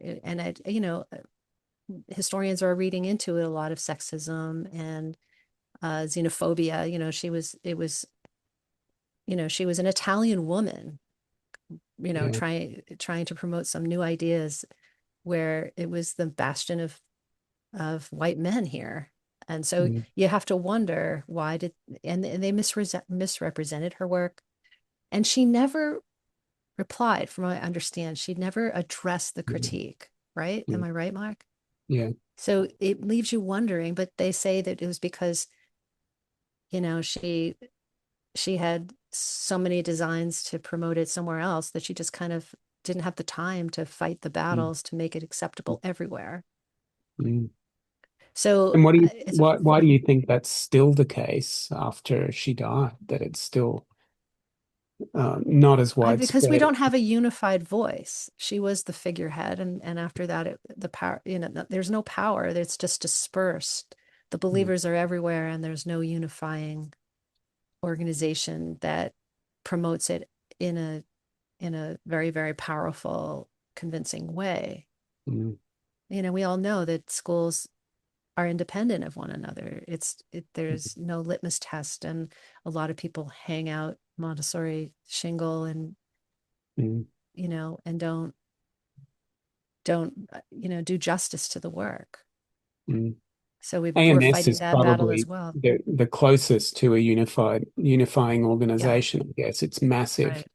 historians are reading into it a lot of sexism and xenophobia. She was an Italian woman, Yeah. trying to promote some new ideas where it was the bastion of white men here. And so Mm, you have to wonder why did and they misrepresented her work. And she never replied, from what I understand. She never addressed the yeah. critique, right? Yeah. Am I right, Mark? Yeah. So it leaves you wondering, but they say that it was because, you know, she had so many designs to promote it somewhere else that she just kind of didn't have the time to fight the Mm, battles to make it acceptable everywhere. mm. So And it's why do you think that's still the case after she died, that it's still not as Because we widespread. don't have a unified voice. She was the figurehead, and after that, the power, there's no power. It's just dispersed. The Mm, believers are everywhere, and there's no unifying organization that promotes it in a very, very powerful, convincing way. mm, We all know that schools are independent of one another. mm, There's no litmus test, and a lot of people hang out Montessori shingle and mm, and don't do justice to the work. mm. So we're AMS fighting is that battle as probably well. the closest to a unifying Yeah, organization. I guess it's massive. right,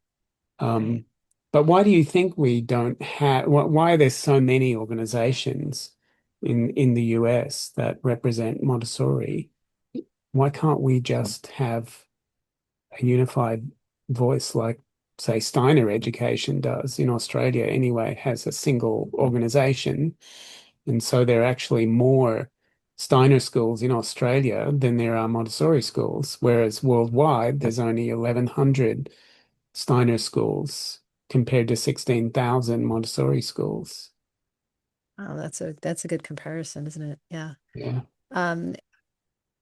right. Um, but why do you think we don't have? Why are there so many organizations in the US that represent Montessori? Why can't we just have a unified voice like, say, Steiner Education does in Australia anyway, has a single organization. And so there are actually more Steiner schools in Australia than there are Montessori schools, whereas worldwide there's only 1,100 Steiner schools compared to 16,000 Montessori schools. Oh, that's a good comparison, isn't it? Yeah. Yeah, Um,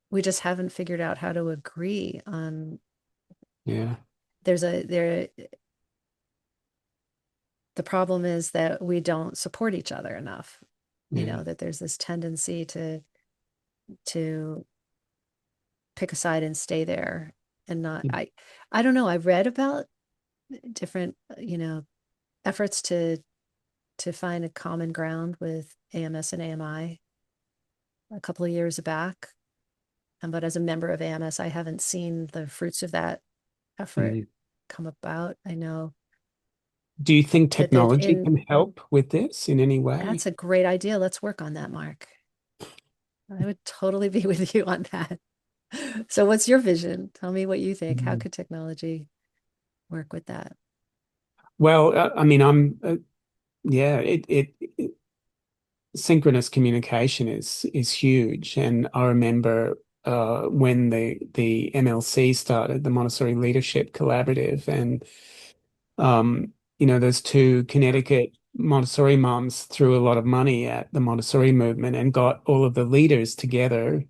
we just haven't figured out how to agree on yeah, there's a there the problem is that we don't support each other enough. yeah. That there's this tendency to pick a side and stay there and not I don't know. I've read about different, efforts to find a common ground with AMS and AMI a couple of years back. But as a member of AMS, I haven't seen the fruits of that effort Mm. come about. I know Do you think that there's technology in can help with this in any way? that's a great idea. Let's work on that, Mark. I would totally be with you on that. So what's your vision? Tell me what you think. How Mm. could technology work with that? Well, I mean, yeah, synchronous communication is huge, and I remember when the MLC started, the Montessori Leadership Collaborative, and those two Connecticut Montessori moms threw a lot of money at the Montessori movement and got all of the leaders together.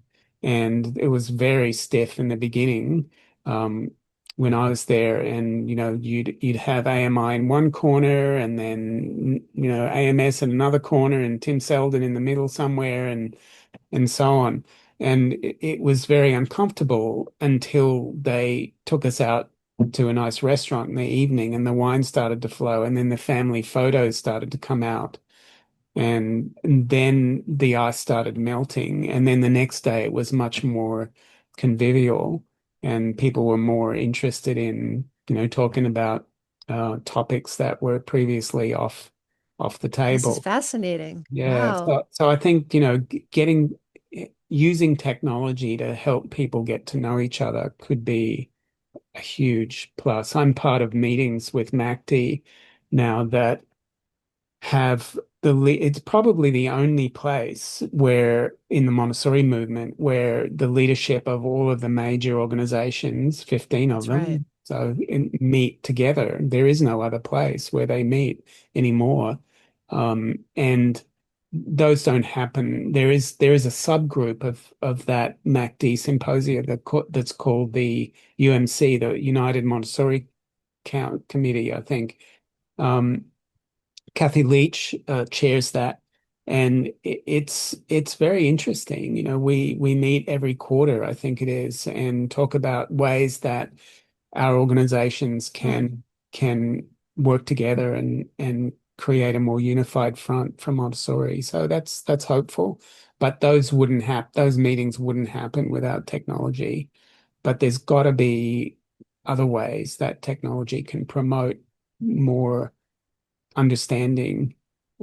And it was very stiff in the beginning, um, when I was there. And, you'd have AMI in one corner and then, AMS in another corner and Tim Selden in the middle somewhere and so on. And it was very uncomfortable until they took us out to a nice restaurant in the evening and the wine started to flow and then the family photos started to come out. And then the ice started melting. And then the next day it was much more convivial and people were more interested in, talking about topics that were previously off the This is table. fascinating. Yeah, Wow. so I think, getting using technology to help people get to know each other could be a huge plus. I'm part of meetings with MACD now that have it's probably the only place where in the Montessori movement where the leadership of all of the major organizations, 15 of That's right. them, meet together. There is no other place where they meet anymore. And those don't happen. There is a subgroup of that MACD symposia that's called the UMC, the United Montessori Committee, I think. Um, Kathy Leach chairs that, and it's very interesting. We meet every quarter, I think it is, and talk about ways that our organizations Hmm. can work together and create a more unified front for Montessori. So that's hopeful. But those meetings wouldn't happen without technology. But there's got to be other ways that technology can promote more understanding,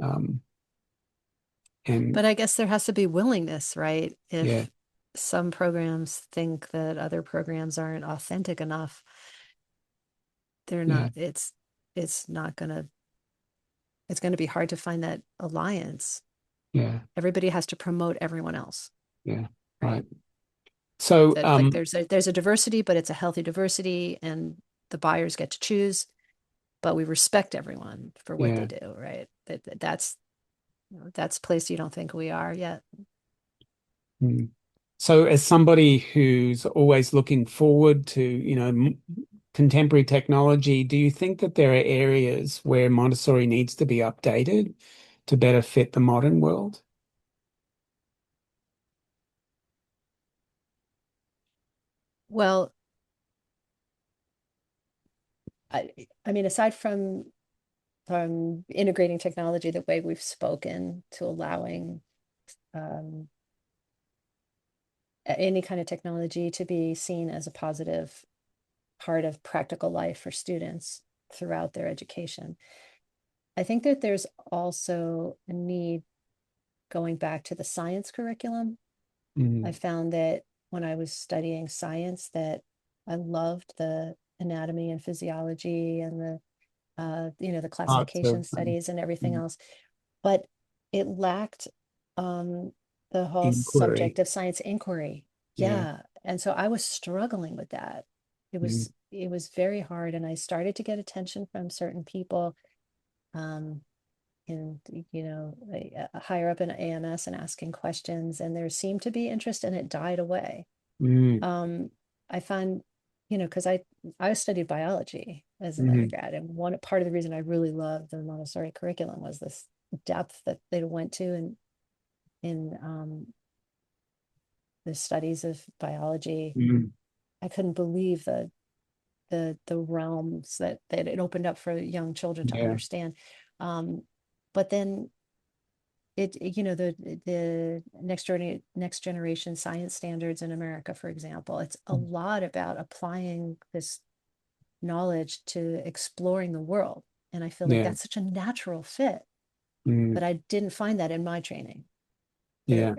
um, and But I guess there has to be willingness, right? yeah, If some programs think that other programs aren't authentic enough, they're yeah, not, it's not gonna, it's gonna be hard to find that alliance. yeah, Everybody has to promote everyone else, yeah, right? right. So, That like there's a diversity, but it's a healthy diversity, and the buyers get to choose, but we respect everyone for what they Yeah. do, right? That's a place you don't think we are yet. Mm. So, as somebody who's always looking forward to, contemporary technology, do you think that there are areas where Montessori needs to be updated to better fit the modern world? Well, I, I mean, aside from integrating technology the way we've spoken to allowing um, any kind of technology to be seen as a positive part of practical life for students throughout their education. I think that there's also a need going back to the science curriculum. I Mm. found that when I was studying science that I loved the anatomy and physiology and the Parts classification of studies and everything mm, else, but it lacked um, the whole inquiry. subject of science inquiry. Yeah. Yeah, and so I was struggling with that. It Mm. was it was very hard, and I started to get attention from certain people, um, and higher up in AMS and asking questions, and there seemed to be interest, and it died away. Mm. um, I find, because I studied biology as an Mm. undergrad, and one part of the reason I really loved the Montessori curriculum was this depth that they went to in the studies of biology. Mm. I couldn't believe the realms that it opened up for young children to Yeah. understand. But then the next generation science standards in America, for example, it's a lot about applying this knowledge to exploring the world. And I feel like Yeah. that's such a natural fit, Mm. but I didn't find that in my training. Yeah.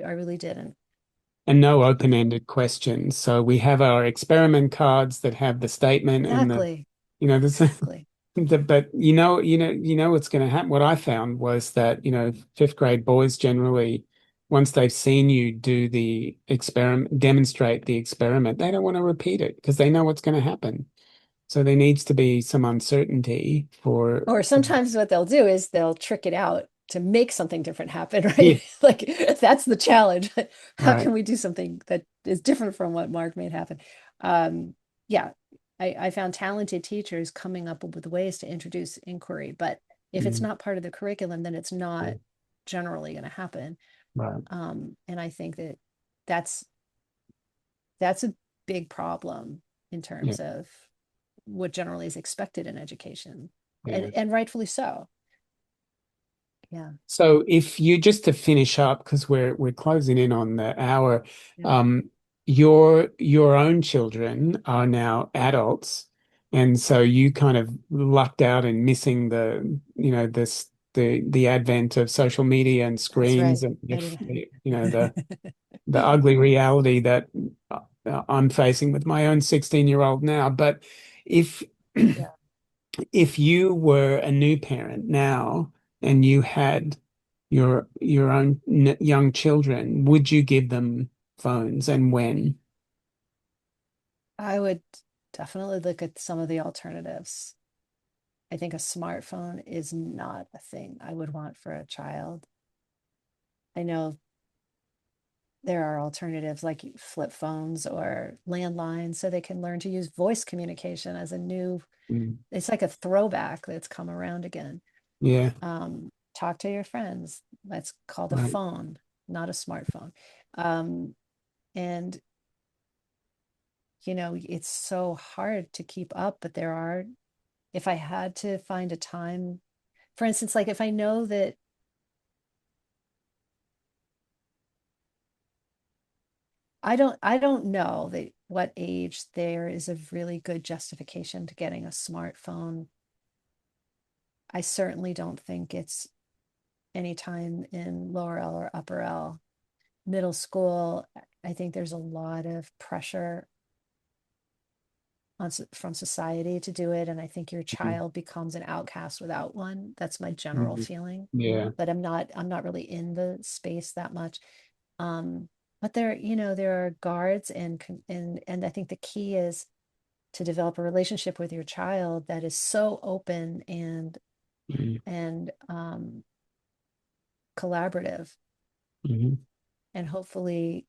I really didn't. And no open-ended questions. So we have our experiment cards that have the statement and Exactly. this, Exactly. but what's going to happen. What I found was that, fifth grade boys generally, once they've seen you do the experiment, demonstrate the experiment, they don't want to repeat it because they know what's going to happen. So there needs to be some uncertainty for, Or sometimes what they'll do is they'll trick it out to make something different happen, yeah, right? Like that's the challenge. How right. can we do something that is different from what Mark made happen? Um, yeah, I found talented teachers coming up with ways to introduce inquiry, but if it's Mm, not part of the curriculum, then it's yeah, not generally going to happen. right. And I think that that's that's a big problem in Yeah, terms of what generally is expected in education, and yeah. and rightfully so. Yeah. So if you just to finish up, because we're closing in on the hour, Yeah. um, your own children are now adults, and so you kind of lucked out in missing the advent of social media and That's screens right. and I if didn't. the ugly reality that I'm facing with my own 16-year-old now. But if Yeah, if you were a new parent now and you had your own young children, would you give them phones and when? I would definitely look at some of the alternatives. I think a smartphone is not a thing I would want for a child. I know there are alternatives like flip phones or landlines so they can learn to use voice communication as a new, Mm, it's like a throwback that's come around again. yeah, Talk to your friends. That's called a right. phone, not a smartphone. Um, and it's so hard to keep up, but if I had to find a time, for instance, like if I know that I don't know that what age there is a really good justification to getting a smartphone. I certainly don't think it's any time in lower L or upper L. Middle school, I think there's a lot of pressure from society to do it, and I think your Mm, child becomes an outcast without one. That's my general mm, feeling, yeah. but I'm not really in the space that much. um but there are guards, and I think the key is to develop a relationship with your child that is so open mm, and collaborative, mhm, and hopefully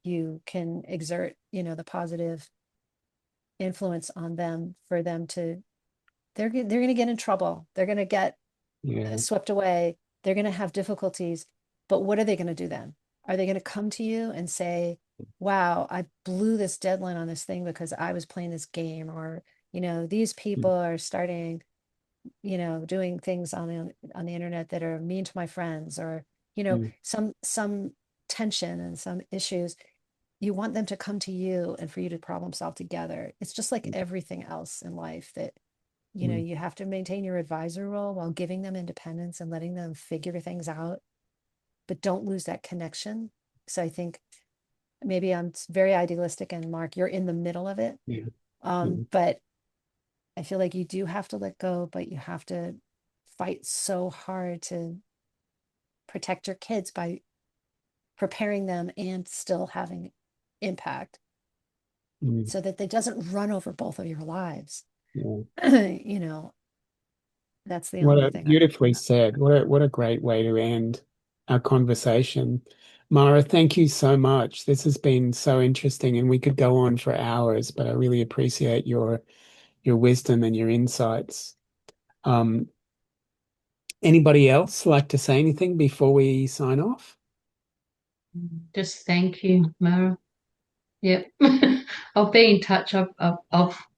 you can exert, the positive influence on them for them to they're going to get in trouble. They're going to get yeah, swept away. They're going to have difficulties. But what are they going to do then? Are they going to come to you and say, wow, I blew this deadline on this thing because I was playing this game? Or, these mm, people are starting, doing things on the internet that are mean to my friends, or, mm, some tension and some issues. You want them to come to you and for you to problem solve together. It's just like everything else in life that mm, you have to maintain your advisor role while giving them independence and letting them figure things out, but don't lose that connection. So I think maybe I'm very idealistic, and Mark, you're in the middle of it. yeah, mm, But I feel like you do have to let go, but you have to fight so hard to protect your kids by preparing them and still having impact mm, so that they doesn't run over both of your lives. yeah. you know, that's the What only a thing I beautifully said. What a great way to end our conversation. Mara, thank you so much. This has been so interesting, and we could go on for hours, but I really appreciate your wisdom and your insights. Um, Anybody else like to say anything before we sign off? Just thank you, Mara. Yep. I'll be in touch. I've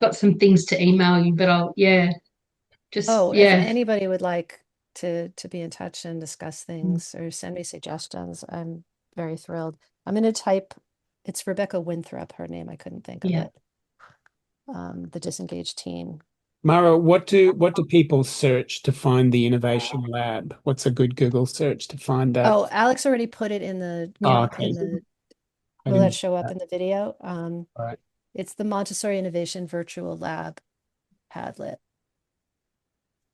got some things to email you, but yeah, just, Oh, if yeah. anybody would like to be in touch and discuss things or send me suggestions, I'm very thrilled. I'm going to type, it's Rebecca Winthrop, her name. I couldn't think of Yeah. it. The disengaged teen. Mara, what do people search to find the Innovation Lab? What's a good Google search to find that? Oh, Alex already put it in the, Oh, okay. I will that didn't. show up in the video? All right. It's the Montessori Innovation Virtual Lab Padlet.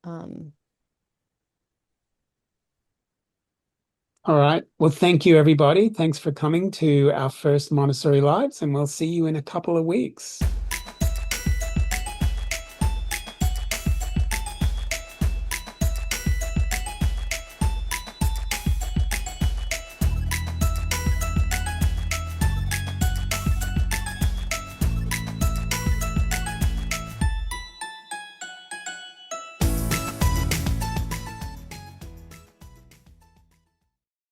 Um, All right. Well, thank you, everybody. Thanks for coming to our first Montessori Lives, and we'll see you in a couple of weeks.